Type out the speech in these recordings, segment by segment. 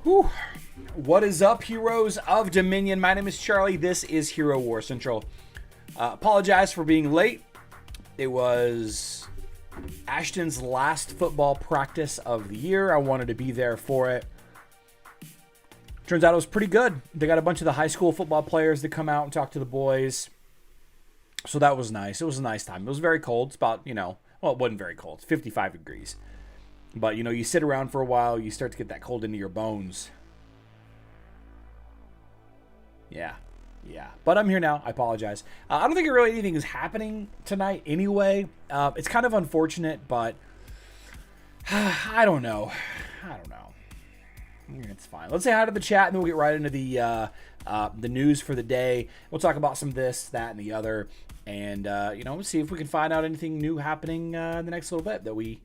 Whew. What is up, heroes of Dominion? My name is Charlie. This is Hero War Central. Apologize for being late. It was Ashton's last football practice of the year. I wanted to be there for it. Turns out it was pretty good. They got a bunch of the high school football players to come out and talk to the boys. So that was nice. It was a nice time. It was very cold. It's about, well, it wasn't very cold. It's 55 degrees. But, you sit around for a while, you start to get that cold into your bones. Yeah. But I'm here now. I apologize. I don't think really anything is happening tonight anyway. It's kind of unfortunate, but I don't know. It's fine. Let's say hi to the chat, and then we'll get right into the news for the day. We'll talk about some of this, that, and the other, and we'll see if we can find out anything new happening in the next little bit that we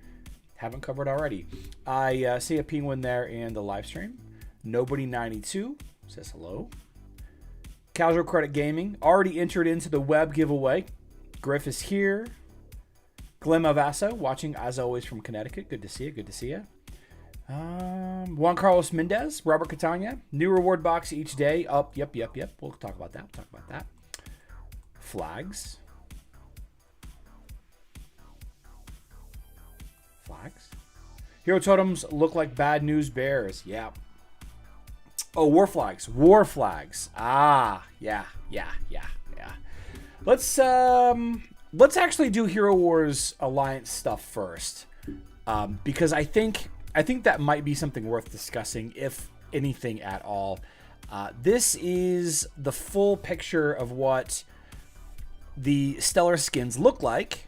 haven't covered already. I see a P-Win there in the live stream. Nobody92 says hello. Casual Credit Gaming already entered into the web giveaway. Griff is here. Glenn Mavasso watching as always from Connecticut. Good to see you. Juan Carlos Mendez, Robert Catania. New reward box each day. Up. Yep. We'll talk about that. Flags. Hero totems look like bad news bears. Yeah. Oh, war flags. Ah, yeah. Let's actually do Hero Wars Alliance stuff first, because I think that might be something worth discussing, if anything at all. This is the full picture of what the Stellar skins look like.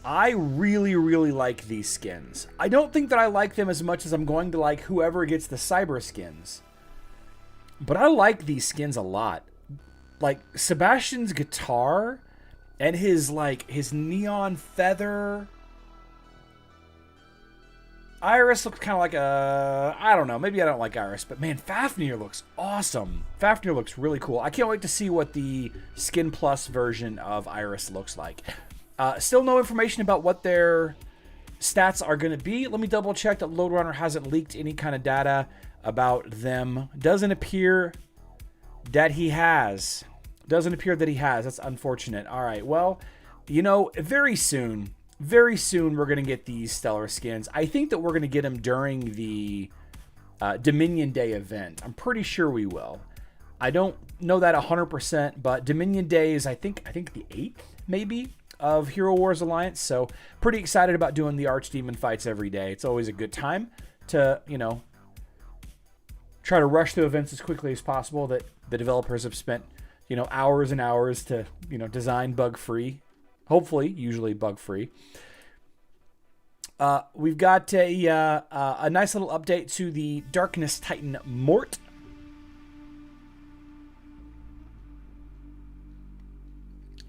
I really like these skins. I don't think that I like them as much as I'm going to like whoever gets the Cyber skins. But I like these skins a lot. Like Sebastian's guitar and his neon feather. Iris looks kind of like I don't know. Maybe I don't like Iris, but man, Fafnir looks awesome. Fafnir looks really cool. I can't wait to see what the Skin Plus version of Iris looks like. Still no information about what their stats are going to be. Let me double check that Loadrunner hasn't leaked any kind of data about them. Doesn't appear that he has. That's unfortunate. All right. Well, very soon we're going to get these Stellar skins. I think that we're going to get them during the Dominion Day event. I'm pretty sure we will. I don't know that 100%, but Dominion Day is, I think the 8th, maybe, of Hero Wars Alliance. So pretty excited about doing the Archdemon fights every day. It's always a good time to, try to rush through events as quickly as possible that the developers have spent, hours and hours to, design bug-free. Hopefully, usually bug-free. We've got a nice little update to the Darkness Titan Mort.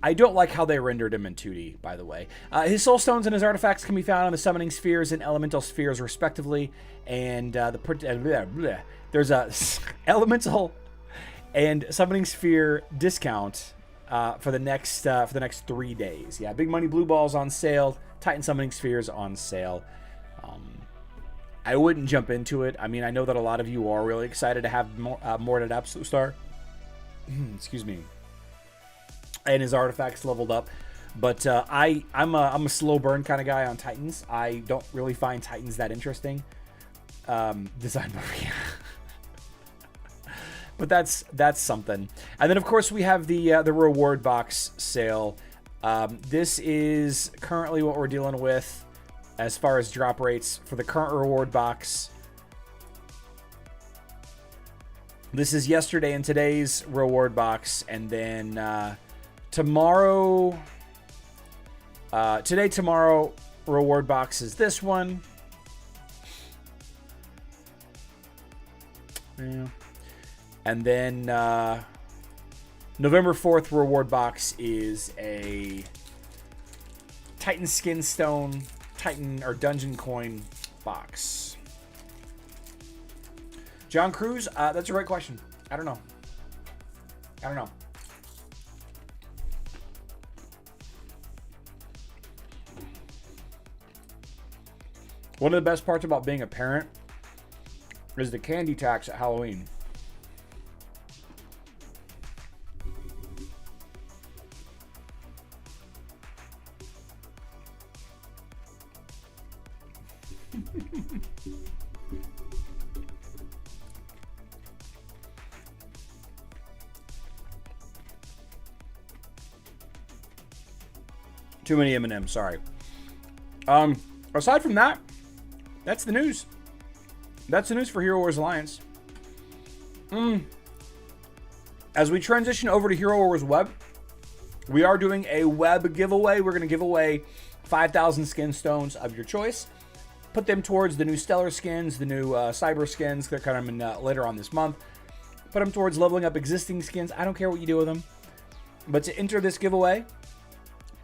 I don't like how they rendered him in 2D, by the way. His soul stones and his artifacts can be found on the summoning spheres and elemental spheres, respectively. And there's a elemental and summoning sphere discount for the next 3 days. Yeah, Big Money Blue Balls on sale. Titan summoning spheres on sale. I wouldn't jump into it. I mean, I know that a lot of you are really excited to have Mort at Absolute Star. Excuse me. And his artifacts leveled up, but I'm a slow burn kind of guy on Titans. I don't really find Titans that interesting. Design Maria, but that's something. And then of course we have the reward box sale. This is currently what we're dealing with as far as drop rates for the current reward box. This is yesterday and today's reward box, and then tomorrow, tomorrow, reward box is this one. Yeah. And then November 4th reward box is a Titan Skin Stone, Titan or Dungeon Coin box. John Cruz, that's a great question. I don't know. One of the best parts about being a parent is the candy tax at Halloween. Too many M&Ms, sorry. Aside from that, that's the news. That's the news for Hero Wars Alliance. As we transition over to Hero Wars Web, we are doing a web giveaway. We're going to give away 5,000 skin stones of your choice. Put them towards the new Stellar skins, the new Cyber skins. They're coming later on this month. Put them towards leveling up existing skins. I don't care what you do with them. But to enter this giveaway,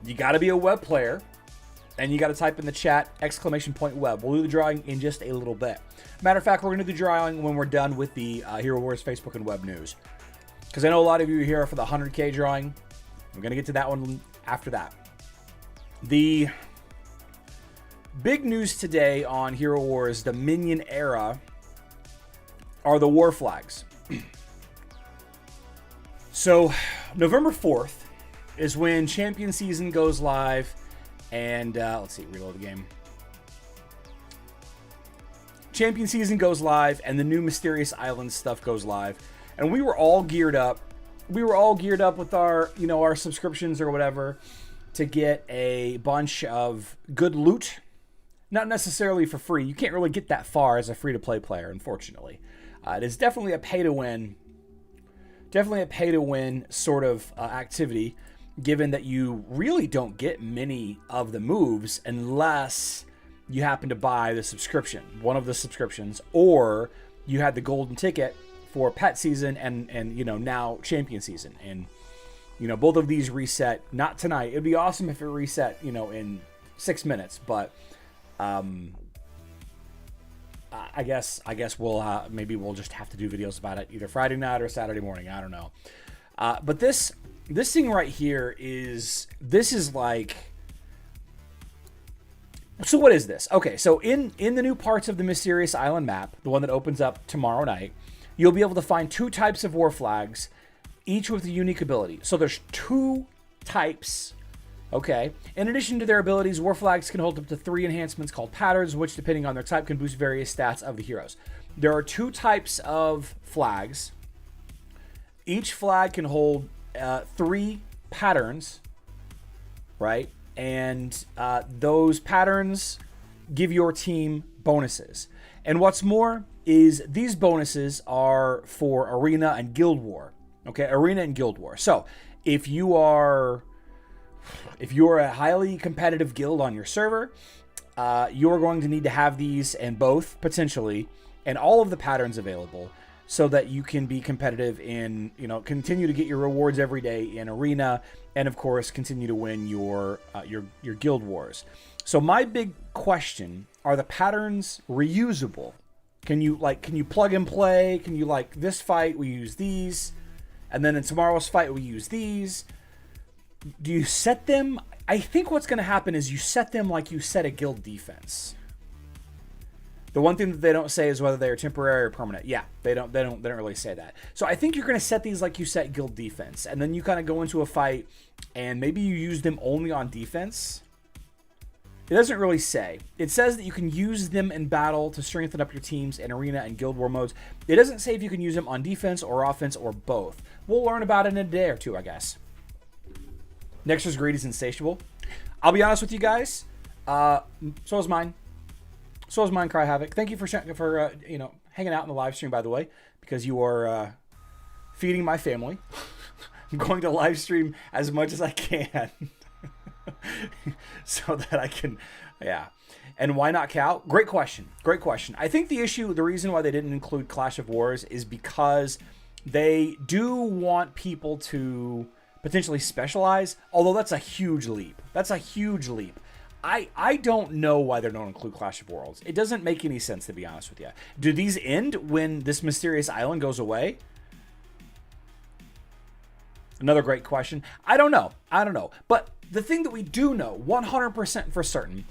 you got to be a web player, and you got to type in the chat !web. We'll do the drawing in just a little bit. Matter of fact, we're going to do the drawing when we're done with the Hero Wars Facebook and web news. Because I know a lot of you are here for the 100K drawing. I'm going to get to that one after that. The big news today on Hero Wars, the Minion era, are the war flags. So, November 4th is when Champion Season goes live, and let's see, reload the game. Champion Season goes live, and the new Mysterious Island stuff goes live, and we were all geared up. We were all geared up with our, our subscriptions or whatever to get a bunch of good loot. Not necessarily for free. You can't really get that far as a free-to-play player, unfortunately. It is definitely a pay-to-win. Definitely a pay-to-win sort of activity, given that you really don't get many of the moves unless you happen to buy the subscription, one of the subscriptions, or you had the golden ticket for pet season and now champion season. And, both of these reset, not tonight. It'd be awesome if it reset, in 6 minutes, but I guess we'll maybe we'll just have to do videos about it either Friday night or Saturday morning. I don't know. But this thing right here is like, so what is this? Okay, so in the new parts of the Mysterious Island map, the one that opens up tomorrow night, you'll be able to find 2 types of war flags, each with a unique ability. So there's 2 types. Okay. In addition to their abilities, war flags can hold up to 3 enhancements called patterns, which, depending on their type, can boost various stats of the heroes. There are 2 types of flags. Each flag can hold 3 patterns, right? And those patterns give your team bonuses. And what's more is these bonuses are for Arena and Guild War. Okay, Arena and Guild War. So if you're a highly competitive guild on your server, you're going to need to have these and both, potentially, and all of the patterns available so that you can be competitive in, continue to get your rewards every day in Arena, and of course, continue to win your guild wars. So my big question, are the patterns reusable? Can you plug and play? Can you, this fight, we use these, and then in tomorrow's fight, we use these? Do you set them? I think what's going to happen is you set them like you set a guild defense. The one thing that they don't say is whether they are temporary or permanent. Yeah, they don't really say that. So I think you're going to set these like you set guild defense, and then you kind of go into a fight, and maybe you use them only on defense. It doesn't really say. It says that you can use them in battle to strengthen up your teams in Arena and Guild War modes. It doesn't say if you can use them on defense or offense or both. We'll learn about it in a day or two, I guess. Next is Greedy's Insatiable. I'll be honest with you guys. So is mine. So is mine, Cry Havoc. Thank you for hanging out in the live stream, by the way, because you are feeding my family. I'm going to live stream as much as I can so that I can, yeah. And why not Cal? Great question. Great question. I think the reason why they didn't include Clash of Wars is because they do want people to potentially specialize, although that's a huge leap. That's a huge leap. I don't know why they don't include Clash of Worlds. It doesn't make any sense, to be honest with you. Do these end when this Mysterious Island goes away? Another great question. I don't know. But the thing that we do know, 100% for certain,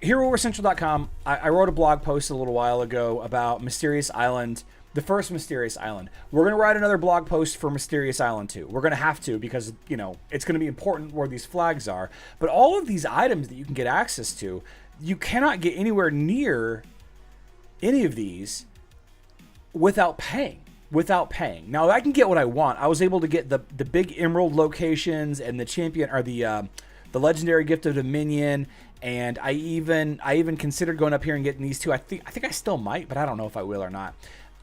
HeroWarsCentral.com, I wrote a blog post a little while ago about Mysterious Island, the first Mysterious Island. We're going to write another blog post for Mysterious Island 2. We're going to have to because, you know, it's going to be important where these flags are. But all of these items that you can get access to, you cannot get anywhere near any of these without paying. Now, I can get what I want. I was able to get the big emerald locations and the champion, or the legendary gift of Dominion, and I even considered going up here and getting these two. I think I still might, but I don't know if I will or not.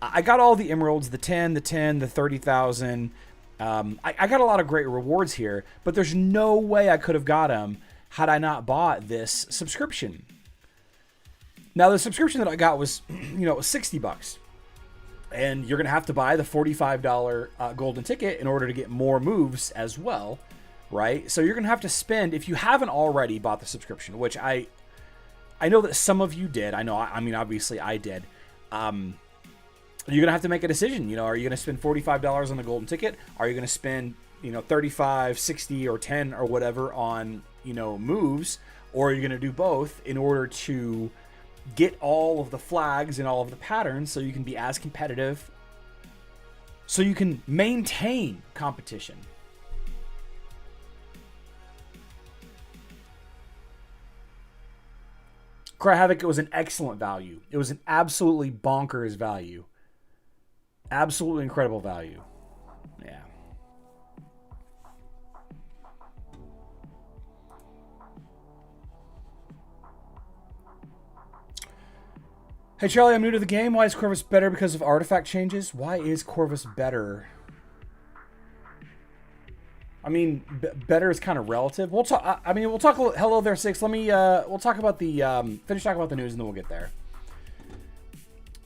I got all the emeralds, the 10, the 30,000. I got a lot of great rewards here, but there's no way I could have got them had I not bought this subscription. Now, the subscription that I got was, you know, $60. And you're going to have to buy the $45 golden ticket in order to get more moves as well, right? So you're going to have to spend, if you haven't already bought the subscription, which I know that some of you did. I mean, obviously I did. You're going to have to make a decision. You know, are you going to spend $45 on the golden ticket? Are you going to spend, you know, 35, 60, or 10 or whatever on, you know, moves? Or are you going to do both in order to get all of the flags and all of the patterns so you can be as competitive, so you can maintain competition? Cry Havoc, it was an excellent value. It was an absolutely bonkers value. Absolutely incredible value. Yeah. Hey Charlie, I'm new to the game. Why is Corvus better because of artifact changes? Why is Corvus better? I mean, better is kind of relative. We'll talk. I mean, we'll talk. Hello there, Six. Let me. We'll talk about the. Finish talking about the news, and then we'll get there.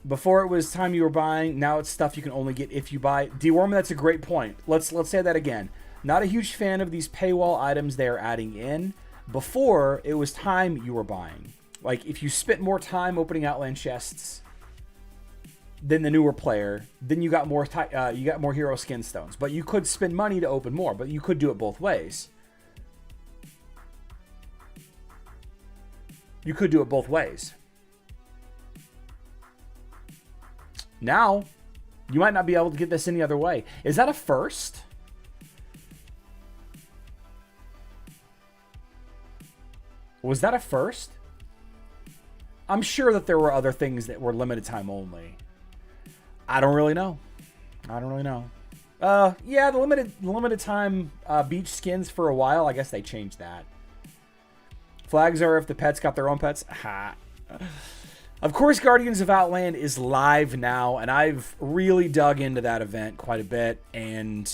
Before it was time you were buying. Now it's stuff you can only get if you buy. Deworm, that's a great point. Let's say that again. Not a huge fan of these paywall items they're adding in. Before it was time you were buying. Like, if you spent more time opening Outland chests than the newer player, then you got more hero skin stones. But you could spend money to open more, but you could do it both ways. You could do it both ways. Now, you might not be able to get this any other way. Is that a first? Was that a first? I'm sure that there were other things that were limited time only. I don't really know. Yeah, the limited time beach skins for a while. I guess they changed that. Flags are if the pets got their own pets. Ha. Of course, Guardians of Outland is live now, and I've really dug into that event quite a bit. And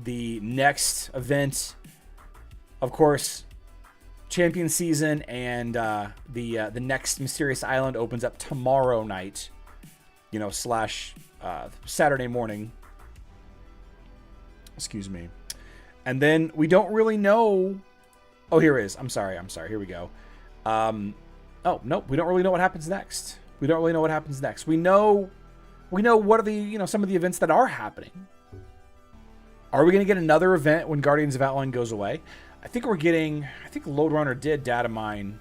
the next event, of course, Champion Season, and the next Mysterious Island opens up tomorrow night, you know, / Saturday morning. Excuse me. And then we don't really know. Oh, here it is. I'm sorry. Here we go. Oh, nope. We don't really know what happens next. We know what are the, you know, some of the events that are happening. Are we going to get another event when Guardians of Outland goes away? I think Load Runner did data mine.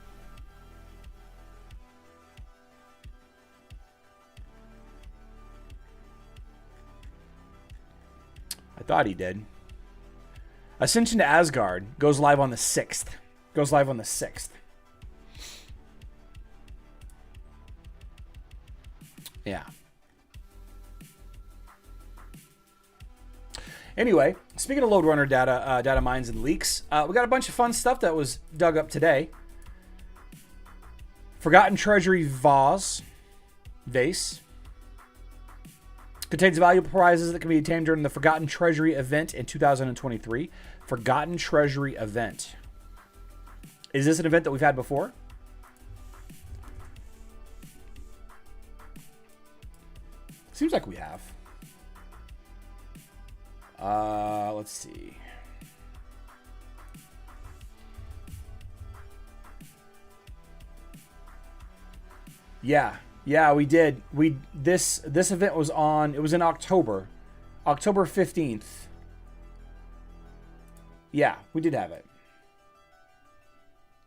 I thought he did. Ascension to Asgard goes live on the 6th. Yeah. Anyway, speaking of Load Runner data mines and leaks, we got a bunch of fun stuff that was dug up today. Forgotten Treasury vase contains valuable prizes that can be obtained during the Forgotten Treasury event in 2023. Forgotten Treasury event. Is this an event that we've had before? Seems like we have. Let's see. Yeah, we did. This event was on. It was in October 15th. Yeah, we did have it.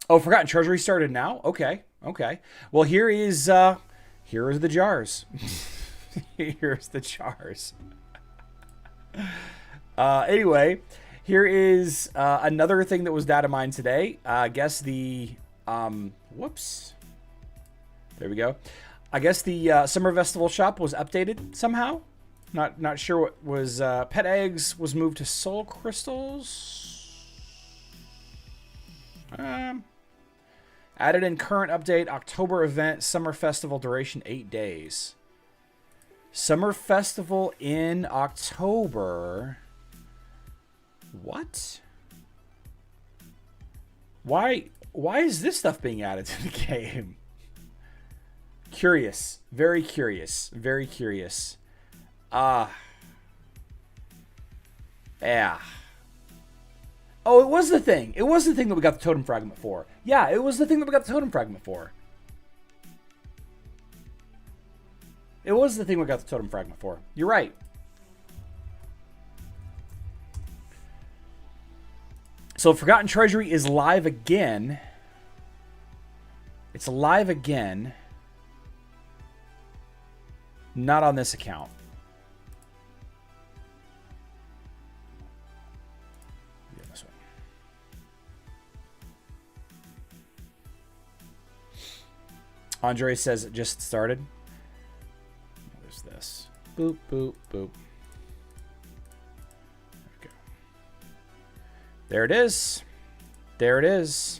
Oh, Forgotten Treasury started now? Okay. Okay. Well, here is here are the jars. Here's the jars. Anyway, here is another thing that was data mined today. I guess the whoops. There we go. I guess the Summer Festival shop was updated somehow. Not sure what was. Pet eggs was moved to soul crystals. Added in current update. October event. Summer Festival duration 8 days. Summer Festival in October. What? Why is this stuff being added to the game? Curious. Very curious. Very curious. Yeah. Oh, it was the thing. It was the thing that we got the totem fragment for. Yeah, it was the thing that we got the totem fragment for. It was the thing we got the totem fragment for. You're right. So Forgotten Treasury is live again. It's live again. Not on this account. Yeah, this one. Andre says it just started. There's this. Boop, boop, boop. There it is. There it is.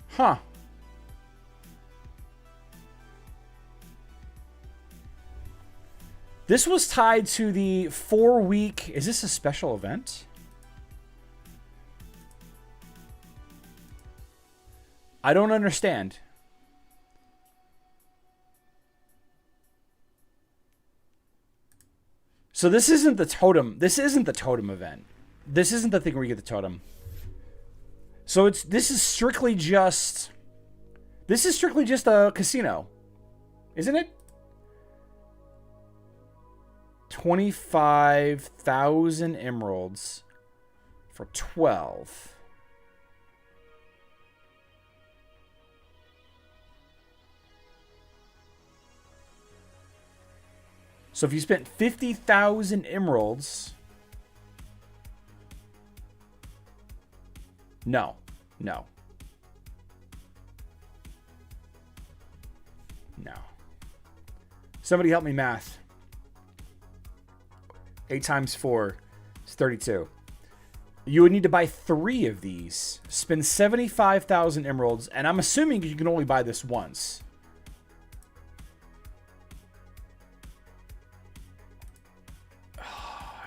Huh. This was tied to the 4-week... Is this a special event? I don't understand. So this isn't the totem. This isn't the totem event. This isn't the thing where you get the totem. So this is strictly just a casino. Isn't it? 25,000 emeralds for 12. So if you spent 50,000 emeralds... No. No. No. Somebody help me math. 8 times 4 is 32. You would need to buy 3 of these. Spend 75,000 emeralds. And I'm assuming you can only buy this once.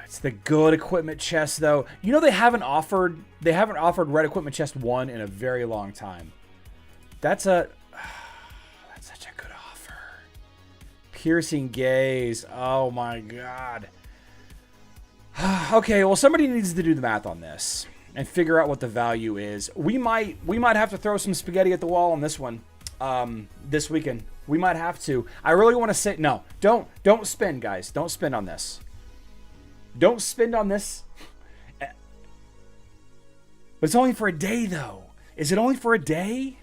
It's the good equipment chest, though. You know they haven't offered red equipment chest 1 in a very long time. That's such a good offer. Piercing gaze. Oh my god. Okay, well somebody needs to do the math on this and figure out what the value is. We might have to throw some spaghetti at the wall on this one this weekend. We might have to. I really want to say no. Don't spend, guys. Don't spend on this. Don't spend on this. But it's only for a day, though. Is it only for a day?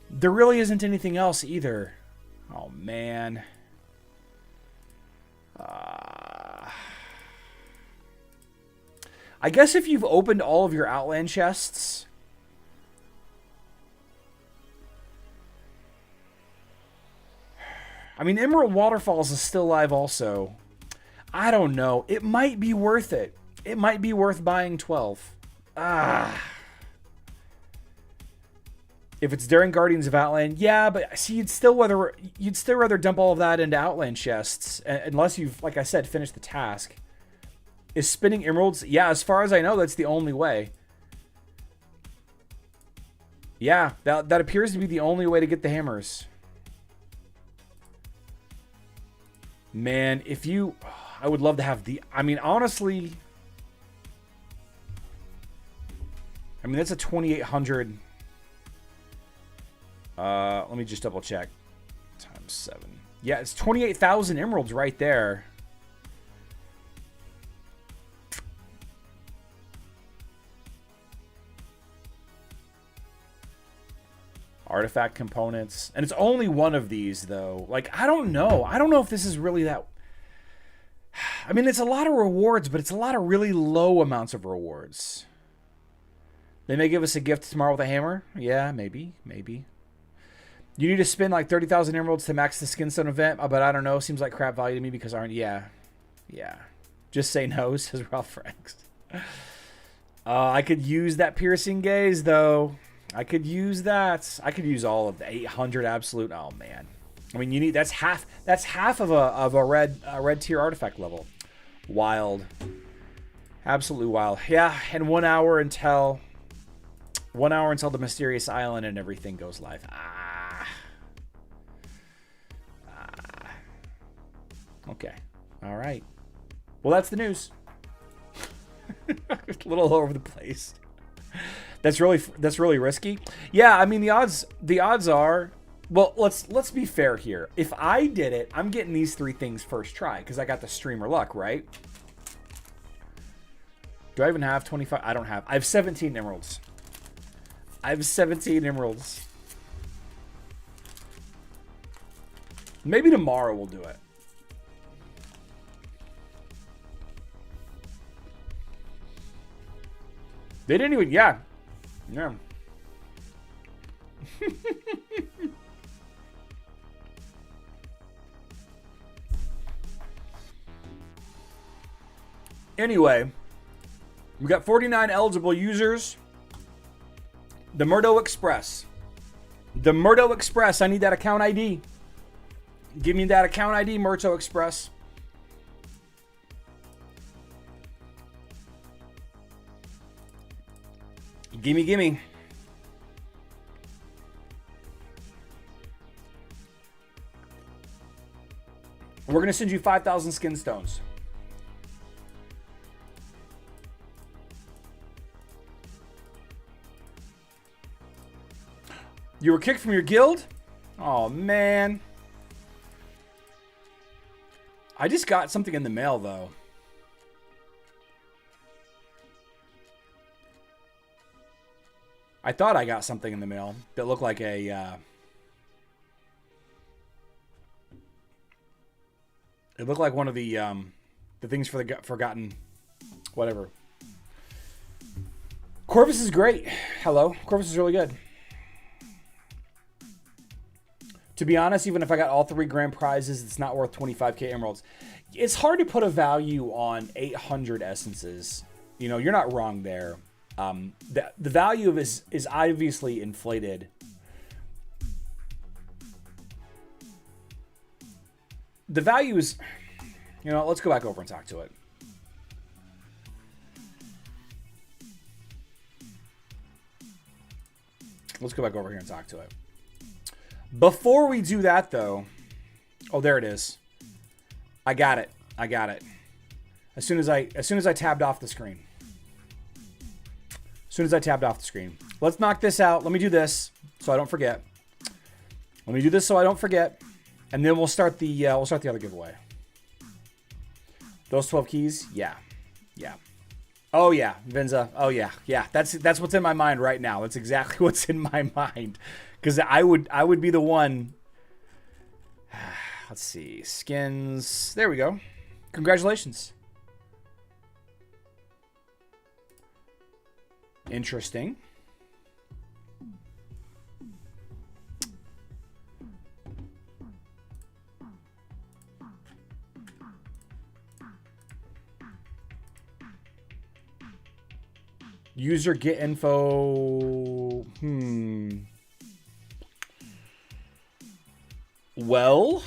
There really isn't anything else either. Oh, man. I guess if you've opened all of your Outland chests... I mean, Emerald Waterfalls is still live also. I don't know. It might be worth it. It might be worth buying 12. If it's during Guardians of Outland, yeah, but see, you'd still rather dump all of that into Outland chests, unless you've, like I said, finished the task. Is spinning emeralds? Yeah, as far as I know, that's the only way. Yeah, that appears to be the only way to get the hammers. Man, I would love to have I mean, honestly, that's a 2,800. Let me just double check. Times 7. Yeah, it's 28,000 emeralds right there. Artifact components. And it's only one of these, though. Like, I don't know. I don't know if this is really that... I mean, it's a lot of rewards, but it's a lot of really low amounts of rewards. They may give us a gift tomorrow with a hammer. Yeah, maybe. Maybe. You need to spend like 30,000 emeralds to max the Skinstone event, but I don't know. Seems like crap value to me because aren't... Yeah. Yeah. Just say no, says Ralph Franks. I could use that piercing gaze, though. I could use that. I could use all of the 800 absolute. Oh man, I mean, you need that's half of a red tier artifact level. Wild, absolutely wild. Yeah, and 1 hour until the mysterious island and everything goes live. Okay, all right. Well, that's the news. A little all over the place. That's really risky. Yeah, I mean the odds are, well, let's be fair here. If I did it, I'm getting these 3 things first try because I got the streamer luck, right? Do I even have 25? I don't have. I have 17 emeralds. Maybe tomorrow we'll do it. They didn't even, yeah. Yeah. Anyway, we got 49 eligible users. The Murdo Express. The Murdo Express. I need that account ID. Give me that account ID, Murdo Express. Gimme. We're going to send you 5,000 skin stones. You were kicked from your guild? Oh, man. I just got something in the mail, though. I thought I got something in the mail that looked like a... it looked like one of the things for the forgotten... Whatever. Corvus is great. Hello. Corvus is really good. To be honest, even if I got all 3 grand prizes, it's not worth 25k emeralds. It's hard to put a value on 800 essences. You know, you're not wrong there. The value of it is obviously inflated. The value is, you know, let's go back over and talk to it. Let's go back over here and talk to it. Before we do that, though, oh, there it is. I got it. As soon as I tabbed off the screen. Let's knock this out. Let me do this so I don't forget. And then we'll start the other giveaway. Those 12 keys, yeah. Oh yeah, Vinza. Oh yeah. That's what's in my mind right now. That's exactly what's in my mind. Because I would be the one. Let's see, skins. There we go. Congratulations. Interesting. User get info. Well,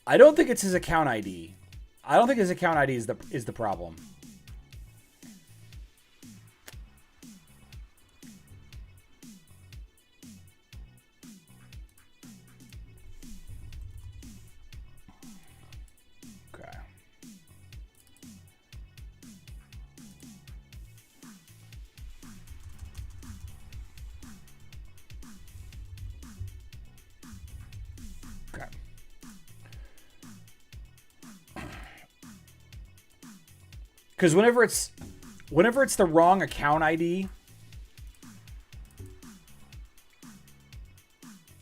I don't think it's his account ID. I don't think his account ID is the problem. Okay. Because whenever it's the wrong account ID,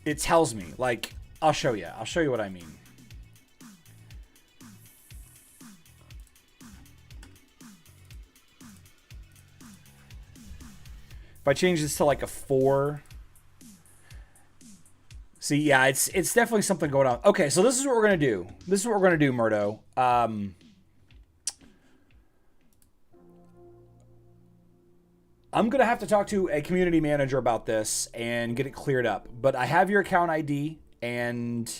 it tells me. Like, I'll show you. I'll show you what I mean. If I change this to like a 4. See, yeah, it's definitely something going on. Okay, so this is what we're going to do. This is what we're going to do, Murdo. I'm going to have to talk to a community manager about this and get it cleared up. But I have your account ID, and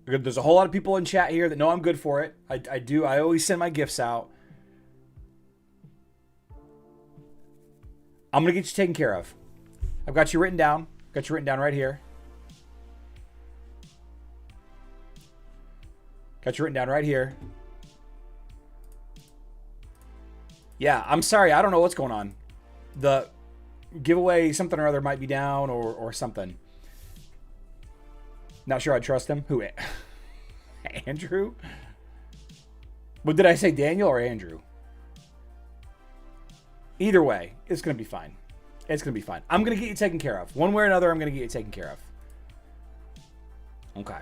there's a whole lot of people in chat here that know I'm good for it. I do. I always send my gifts out. I'm going to get you taken care of. I've got you written down. Got you written down right here. Got you written down right here. Yeah, I'm sorry. I don't know what's going on. The giveaway something or other might be down or something. Not sure I trust him. Who? Andrew? What did I say, Daniel or Andrew? Either way, it's going to be fine. It's going to be fine. I'm going to get you taken care of. One way or another, I'm going to get you taken care of. Okay.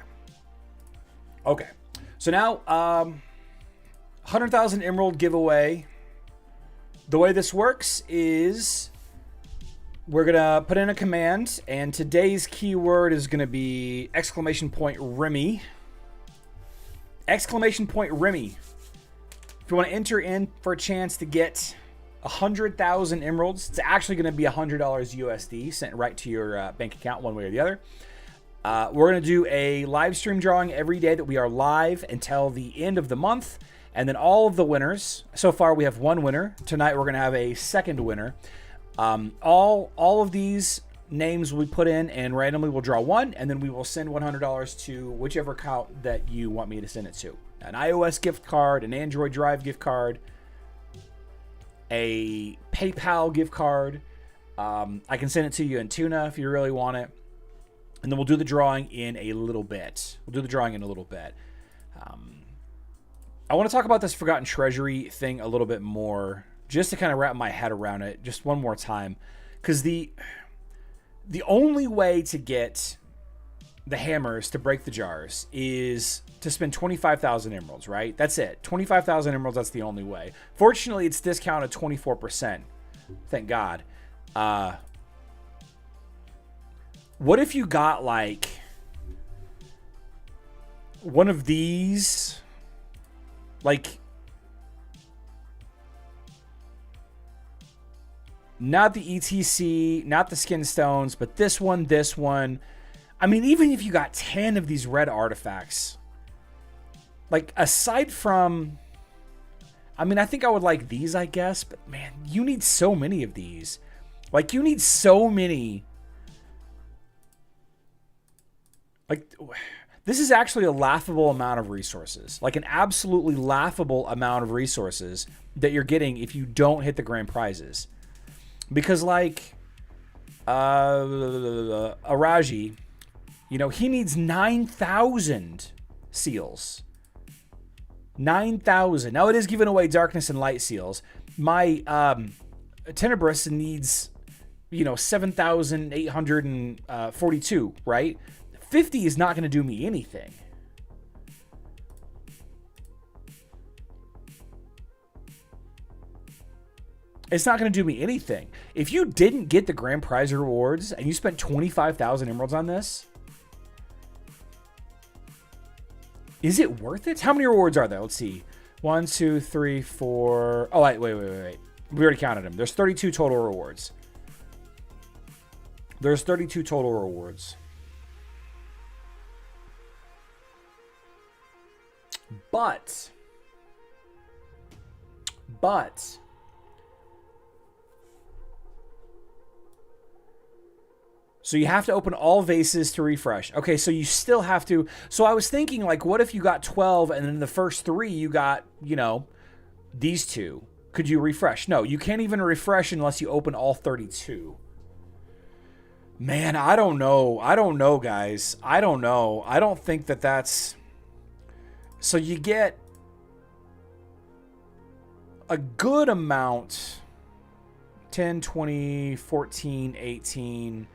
Okay. So now, 100,000 Emerald giveaway. The way this works is we're going to put in a command, and today's keyword is going to be !Remy. !Remy. If you want to enter in for a chance to get 100,000 emeralds, it's actually going to be $100 USD sent right to your bank account one way or the other. We're going to do a live stream drawing every day that we are live until the end of the month. And then all of the winners, so far we have one winner. Tonight we're going to have a second winner. All of these names we put in, and randomly we'll draw one, and then we will send $100 to whichever account that you want me to send it to. An iOS gift card, an Android Drive gift card, a PayPal gift card. I can send it to you in Tuna if you really want it. And then we'll do the drawing in a little bit. I want to talk about this Forgotten Treasury thing a little bit more, just to kind of wrap my head around it just one more time. Because the only way to get the hammers to break the jars is to spend 25,000 emeralds, right? That's it. 25,000 emeralds, that's the only way. Fortunately, it's discounted 24%. Thank God. What if you got like one of these, like not the ETC, not the skin stones, but this one. I mean, even if you got 10 of these red artifacts, like aside from, I mean, I think I would like these, I guess, but man, you need so many of these. Like you need so many. Like, this is actually a laughable amount of resources. Like an absolutely laughable amount of resources that you're getting if you don't hit the grand prizes. Because like, Araji, you know, he needs 9,000 seals. 9,000. Now it is giving away darkness and light seals. My Tenebrous needs, you know, 7,842, right? 50 is not going to do me anything. It's not going to do me anything. If you didn't get the grand prize rewards and you spent 25,000 emeralds on this, is it worth it? How many rewards are there? Let's see. 1, 2, 3, 4. Oh, wait. We already counted them. There's 32 total rewards. But so you have to open all vases to refresh. Okay, so you still have to. So I was thinking, like, what if you got 12 and then the first 3 you got, you know, these 2? Could you refresh? No, you can't even refresh unless you open all 32. Man, I don't know. Guys. I don't know. I don't think that's... So you get a good amount. 10, 20, 14, 18.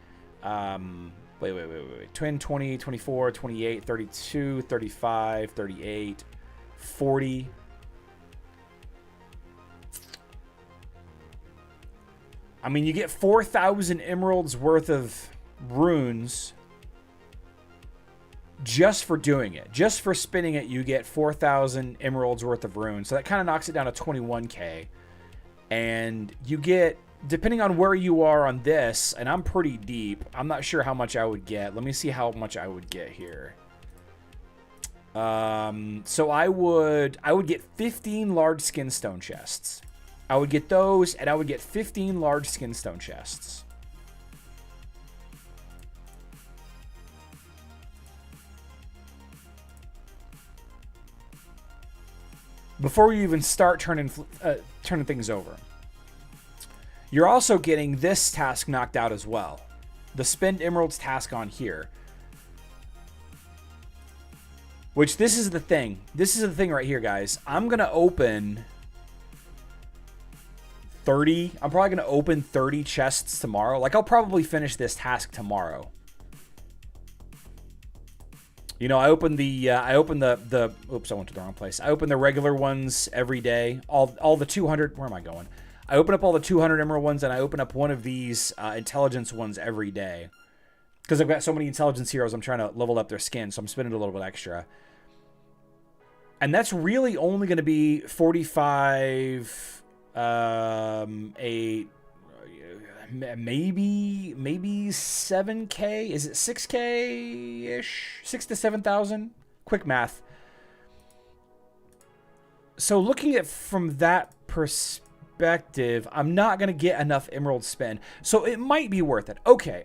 Wait. 10, 20, 24, 28, 32, 35, 38, 40. I mean, you get 4,000 emeralds worth of runes just for doing it. Just for spinning it, you get 4,000 emeralds worth of runes. So that kind of knocks it down to 21k. And you get, depending on where you are on this, and I'm pretty deep, I'm not sure how much I would get. Let me see how much I would get here. So I would get 15 large skinstone chests. I would get those, and I would get 15 large skinstone chests. Before you even start turning things over. You're also getting this task knocked out as well. The spend emeralds task on here. Which, this is the thing. This is the thing right here, guys. I'm going to open 30. I'm probably going to open 30 chests tomorrow. Like, I'll probably finish this task tomorrow. You know, I opened the oops, I went to the wrong place. I opened the regular ones every day. All the 200, where am I going? I open up all the 200 emerald ones, and I open up one of these intelligence ones every day. Because I've got so many intelligence heroes, I'm trying to level up their skin, so I'm spending a little bit extra. And that's really only going to be 45, maybe 7k. Is it 6k-ish? 6 to 7,000? Quick math. So looking at from that perspective, I'm not going to get enough emerald spend. So it might be worth it. Okay.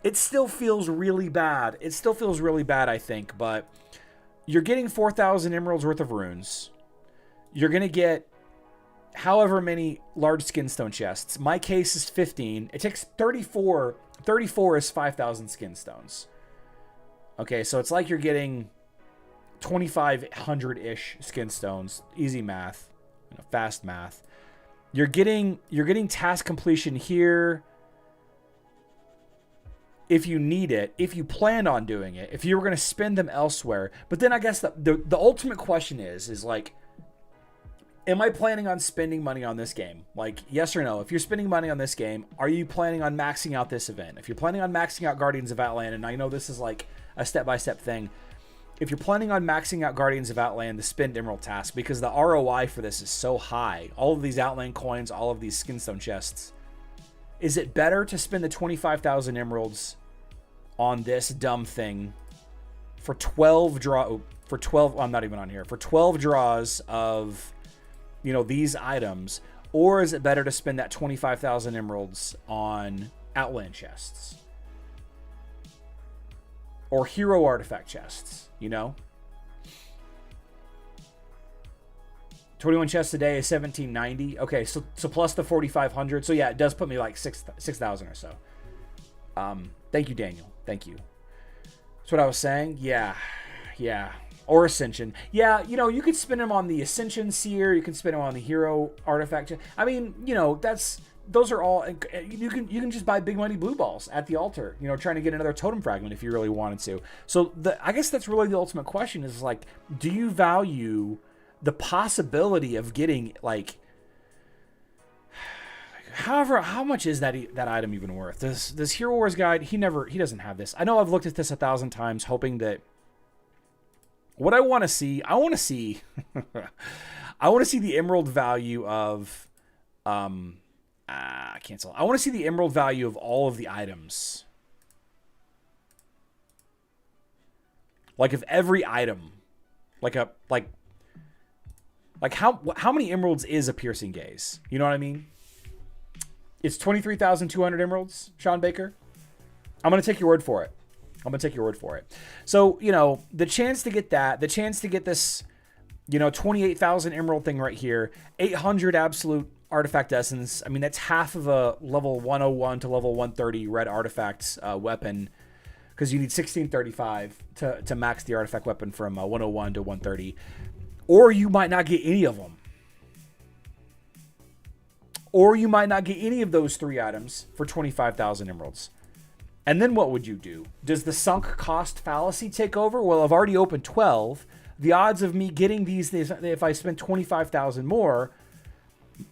It still feels really bad. It still feels really bad, I think. But you're getting 4,000 emeralds worth of runes. You're going to get however many large skinstone chests. My case is 15. It takes 34. 34 is 5,000 skinstones. Okay, so it's like you're getting 2,500-ish skinstones. Easy math. You know, fast math. You're getting task completion here if you need it, if you plan on doing it, if you were going to spend them elsewhere. But then I guess the ultimate question is like, am I planning on spending money on this game? Like, yes or no? If you're spending money on this game, are you planning on maxing out this event? If you're planning on maxing out Guardians of Outland, and I know this is like a step-by-step thing, if you're planning on maxing out Guardians of Outland, the spend emerald task, because the ROI for this is so high, all of these Outland coins, all of these skinstone chests, is it better to spend the 25,000 emeralds on this dumb thing for 12 I'm not even on here, for 12 draws of, you know, these items, or is it better to spend that 25,000 emeralds on Outland chests or hero artifact chests, you know? 21 chests a day is 1,790. Okay, so plus the 4,500. So yeah, it does put me like 6,000 or so. Thank you, Daniel. Thank you. That's what I was saying. Yeah. Or Ascension. Yeah, you know, you could spend them on the Ascension Seer. You can spend them on the hero artifact. I mean, you know, those are all. You can just buy big money blue balls at the altar. You know, trying to get another totem fragment if you really wanted to. So I guess that's really the ultimate question: is like, do you value the possibility of getting like? However, how much is that item even worth? This Hero Wars guide, he doesn't have this. I know I've looked at this 1,000 times, hoping that. What I want to see I want to see the emerald value of cancel. I want to see the emerald value of all of the items. Like of every item. Like how many emeralds is a piercing gaze? You know what I mean? It's 23,200 emeralds, Sean Baker. I'm going to take your word for it. So, you know, the chance to get that, the chance to get this, you know, 28,000 emerald thing right here, 800 absolute artifact essence. I mean, that's half of a level 101 to level 130 red artifacts weapon, because you need 1635 to max the artifact weapon from 101 to 130. Or you might not get any of them. Or you might not get any of those 3 items for 25,000 emeralds. And then what would you do? Does the sunk cost fallacy take over? Well, I've already opened 12. The odds of me getting these, if I spend 25,000 more,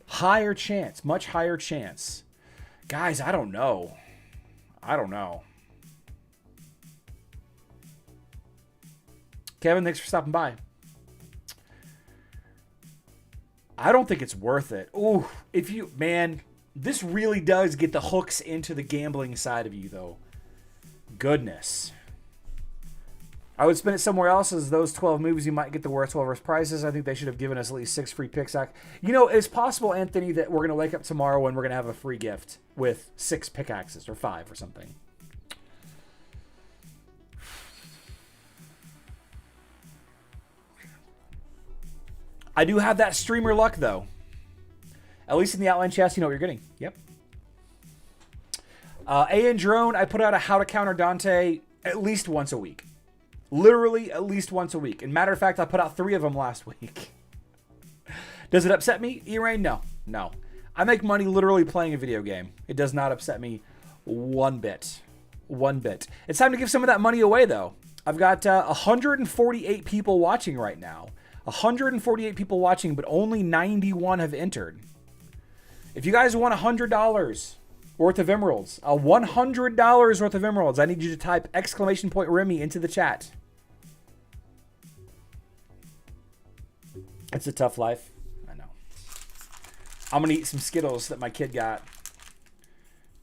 higher chance, much higher chance. Guys, I don't know. I don't know. Kevin, thanks for stopping by. I don't think it's worth it. Ooh, if you, man, this really does get the hooks into the gambling side of you, though. Goodness. I would spend it somewhere else, as those 12 moves you might get the worst prizes. I think they should have given us at least 6 free picks. You know, it's possible, Anthony, that we're going to wake up tomorrow and we're going to have a free gift with 6 pickaxes or 5 or something. I do have that streamer luck, though. At least in the outline chest, you know what you're getting. Yep. A and Drone, I put out a How to Counter Dante at least once a week. Literally at least once a week. And matter of fact, I put out 3 of them last week. Does it upset me? E-Rain? No. No. I make money literally playing a video game. It does not upset me one bit. One bit. It's time to give some of that money away, though. I've got 148 people watching right now. 148 people watching, but only 91 have entered. If you guys want $100 worth of emeralds, $100 worth of emeralds, I need you to type !Remy into the chat. It's a tough life. I know. I'm going to eat some Skittles that my kid got.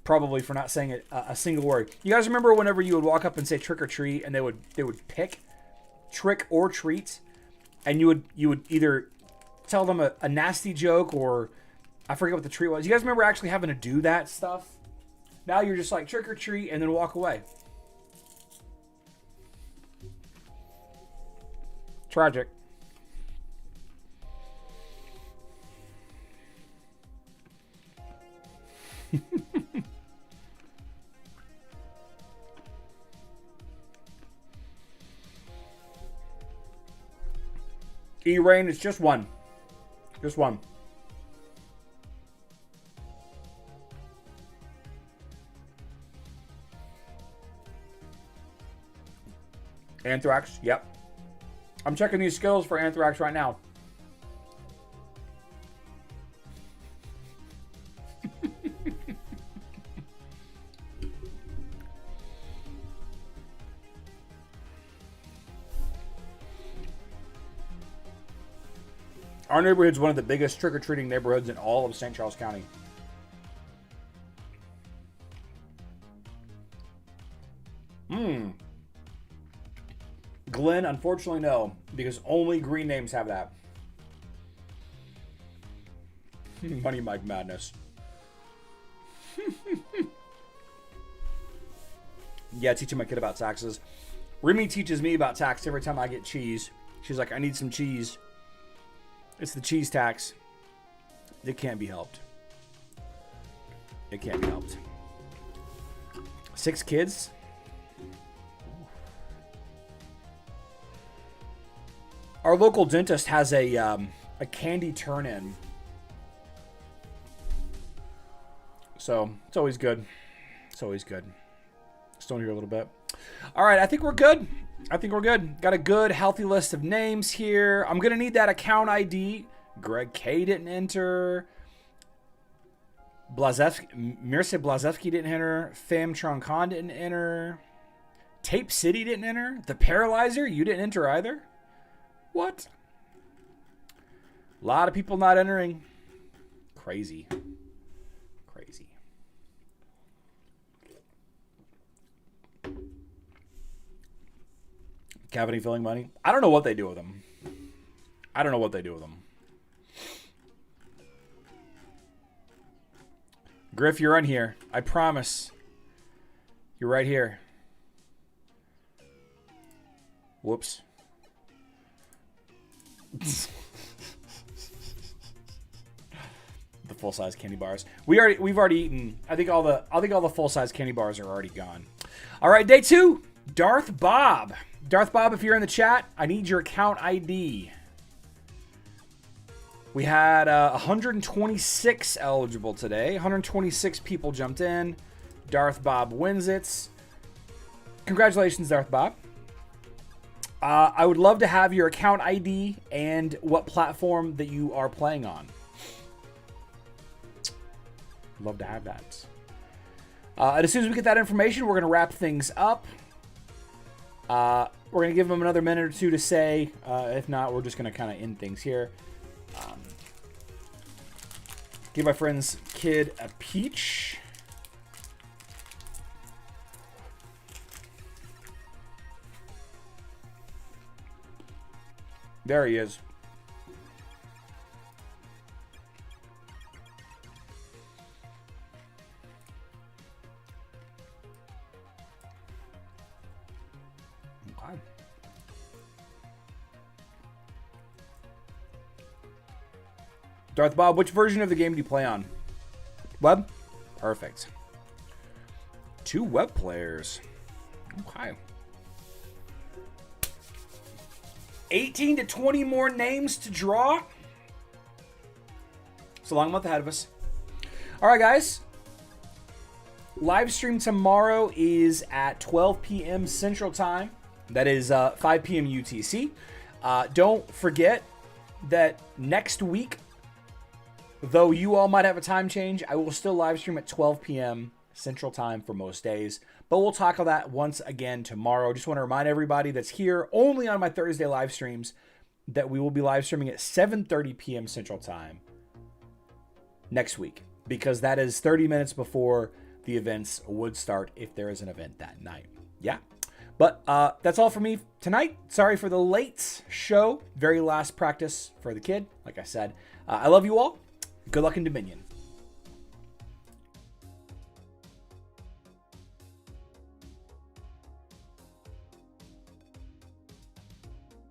Probably for not saying a single word. You guys remember whenever you would walk up and say trick or treat, and they would pick trick or treat? And you would either tell them a nasty joke, or I forget what the treat was. You guys remember actually having to do that stuff? Now you're just like trick or treat and then walk away. Tragic. E-Rain, it's just one. Just one. Anthrax, yep. I'm checking these skills for Anthrax right now. Our neighborhood's one of the biggest trick-or-treating neighborhoods in all of St. Charles County. Glenn, unfortunately, no, because only green names have that. Money Mike Madness. Yeah, teaching my kid about taxes. Remy teaches me about tax every time I get cheese. She's like, I need some cheese. It's the cheese tax. It can't be helped. It can't be helped. 6 kids? Our local dentist has a candy turn-in. So, it's always good. It's always good. Still here a little bit. All right, I think we're good. I think we're good. Got a good, healthy list of names here. I'm going to need that account ID. Greg K didn't enter. Mircea Blazevsky didn't enter. Fam Troncan didn't enter. Tape City didn't enter. The Paralyzer, you didn't enter either. What? A lot of people not entering. Crazy. Crazy. Cavity filling money. I don't know what they do with them. I don't know what they do with them. Griff, you're in here. I promise. You're right here. Whoops. The full-size candy bars. We've already eaten. I think all the full-size candy bars are already gone. All right, day 2. Darth Bob. Darth Bob, if you're in the chat, I need your account ID. We had 126 eligible today. 126 people jumped in. Darth Bob wins it. Congratulations, Darth Bob. I would love to have your account ID and what platform that you are playing on. Love to have that. And as soon as we get that information, we're going to wrap things up. We're going to give them another minute or two to say. If not, we're just going to kind of end things here. Give my friend's kid a peach. There he is. Okay. Darth Bob, which version of the game do you play on? Web? Perfect. 2 web players. Okay. 18 to 20 more names to draw. It's a long month ahead of us. All right, guys. Live stream tomorrow is at 12 p.m. Central Time. That is 5 p.m. UTC. Don't forget that next week, though you all might have a time change, I will still live stream at 12 p.m. Central Time for most days. But we'll tackle that once again tomorrow. Just want to remind everybody that's here only on my Thursday live streams that we will be live streaming at 7:30 p.m. Central Time next week, because that is 30 minutes before the events would start if there is an event that night. Yeah. But that's all for me tonight. Sorry for the late show. Very last practice for the kid. Like I said, I love you all. Good luck in Dominion.